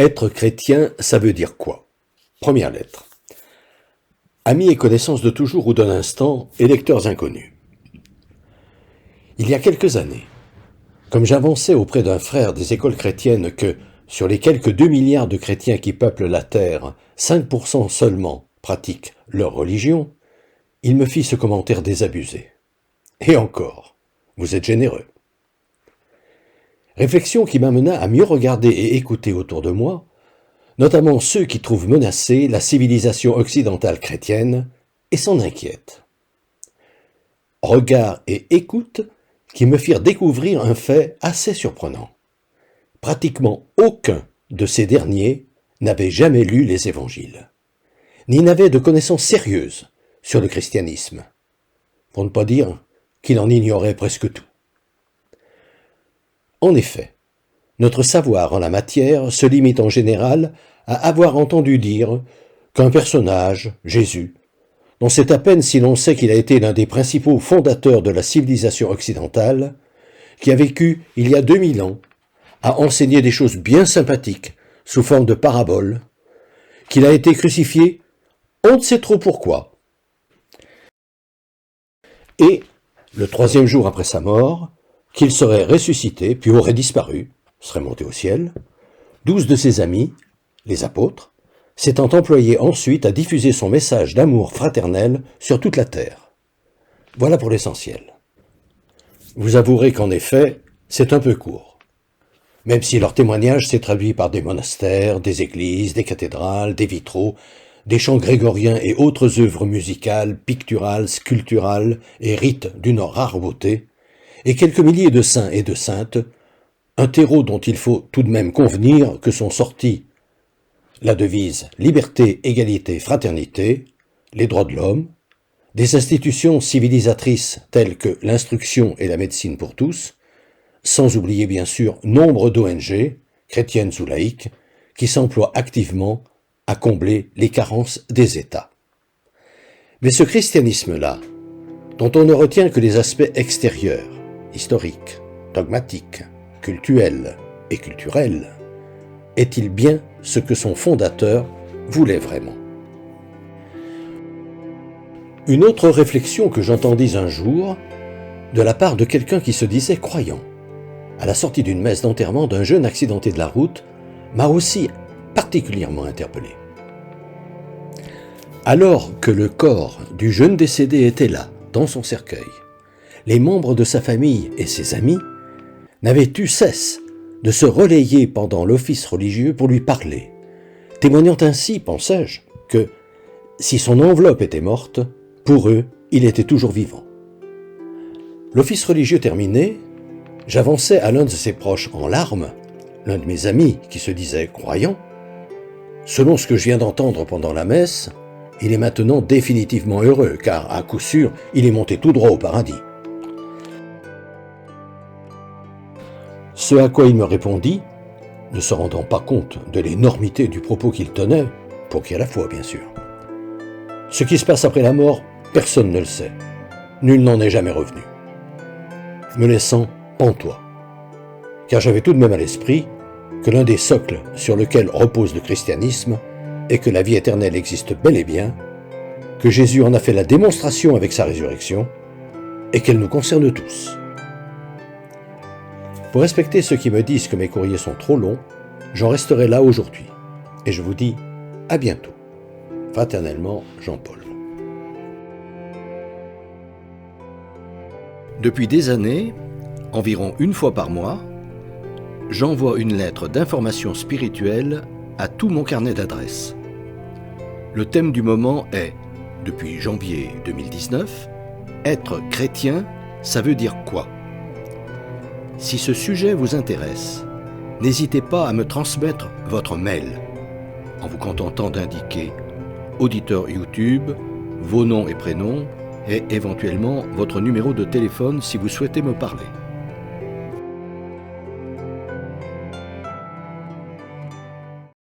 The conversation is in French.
Être chrétien, ça veut dire quoi? Première lettre. Amis et connaissances de toujours ou d'un instant, et lecteurs inconnus. Il y a quelques années, comme j'avançais auprès d'un frère des écoles chrétiennes que, sur les quelques 2 milliards de chrétiens qui peuplent la terre, 5% seulement pratiquent leur religion, il me fit ce commentaire désabusé. Et encore, vous êtes généreux. Réflexion qui m'amena à mieux regarder et écouter autour de moi, notamment ceux qui trouvent menacée la civilisation occidentale chrétienne et s'en inquiètent. Regard et écoute qui me firent découvrir un fait assez surprenant. Pratiquement aucun de ces derniers n'avait jamais lu les évangiles, ni n'avait de connaissances sérieuses sur le christianisme, pour ne pas dire qu'il en ignorait presque tout. En effet, notre savoir en la matière se limite en général à avoir entendu dire qu'un personnage, Jésus, dont c'est à peine si l'on sait qu'il a été l'un des principaux fondateurs de la civilisation occidentale, qui a vécu il y a 2000 ans, a enseigné des choses bien sympathiques sous forme de paraboles, qu'il a été crucifié, on ne sait trop pourquoi. Et, le 3e jour après sa mort, qu'il serait ressuscité, puis aurait disparu, serait monté au ciel, 12 de ses amis, les apôtres, s'étant employés ensuite à diffuser son message d'amour fraternel sur toute la terre. Voilà pour l'essentiel. Vous avouerez qu'en effet, c'est un peu court, même si leur témoignage s'est traduit par des monastères, des églises, des cathédrales, des vitraux, des chants grégoriens et autres œuvres musicales, picturales, sculpturales et rites d'une rare beauté, et quelques milliers de saints et de saintes, un terreau dont il faut tout de même convenir que sont sortis la devise « Liberté, égalité, fraternité », les droits de l'homme, des institutions civilisatrices telles que l'instruction et la médecine pour tous, sans oublier bien sûr nombre d'ONG, chrétiennes ou laïques, qui s'emploient activement à combler les carences des États. Mais ce christianisme-là, dont on ne retient que les aspects extérieurs, historiques, dogmatiques, cultuels et culturels, est-il bien ce que son fondateur voulait vraiment? Une autre réflexion que j'entendis un jour, de la part de quelqu'un qui se disait croyant, à la sortie d'une messe d'enterrement d'un jeune accidenté de la route, m'a aussi particulièrement interpellé. Alors que le corps du jeune décédé était là, dans son cercueil, les membres de sa famille et ses amis n'avaient eu cesse de se relayer pendant l'office religieux pour lui parler, témoignant ainsi, pensais-je, que, si son enveloppe était morte, pour eux, il était toujours vivant. L'office religieux terminé, j'avançai à l'un de ses proches en larmes, l'un de mes amis qui se disait croyant. Selon ce que je viens d'entendre pendant la messe, il est maintenant définitivement heureux, car, à coup sûr, il est monté tout droit au paradis. Ce à quoi il me répondit, ne se rendant pas compte de l'énormité du propos qu'il tenait, pour qui à la fois, bien sûr. Ce qui se passe après la mort, personne ne le sait. Nul n'en est jamais revenu. Me laissant pantois. Car j'avais tout de même à l'esprit que l'un des socles sur lequel repose le christianisme est que la vie éternelle existe bel et bien, que Jésus en a fait la démonstration avec sa résurrection, et qu'elle nous concerne tous. Pour respecter ceux qui me disent que mes courriers sont trop longs, j'en resterai là aujourd'hui. Et je vous dis à bientôt. Fraternellement, Jean-Paul. Depuis des années, environ une fois par mois, j'envoie une lettre d'information spirituelle à tout mon carnet d'adresses. Le thème du moment est, depuis janvier 2019, être chrétien, ça veut dire quoi? Si ce sujet vous intéresse, n'hésitez pas à me transmettre votre mail, en vous contentant d'indiquer auditeur YouTube, vos noms et prénoms, et éventuellement votre numéro de téléphone si vous souhaitez me parler.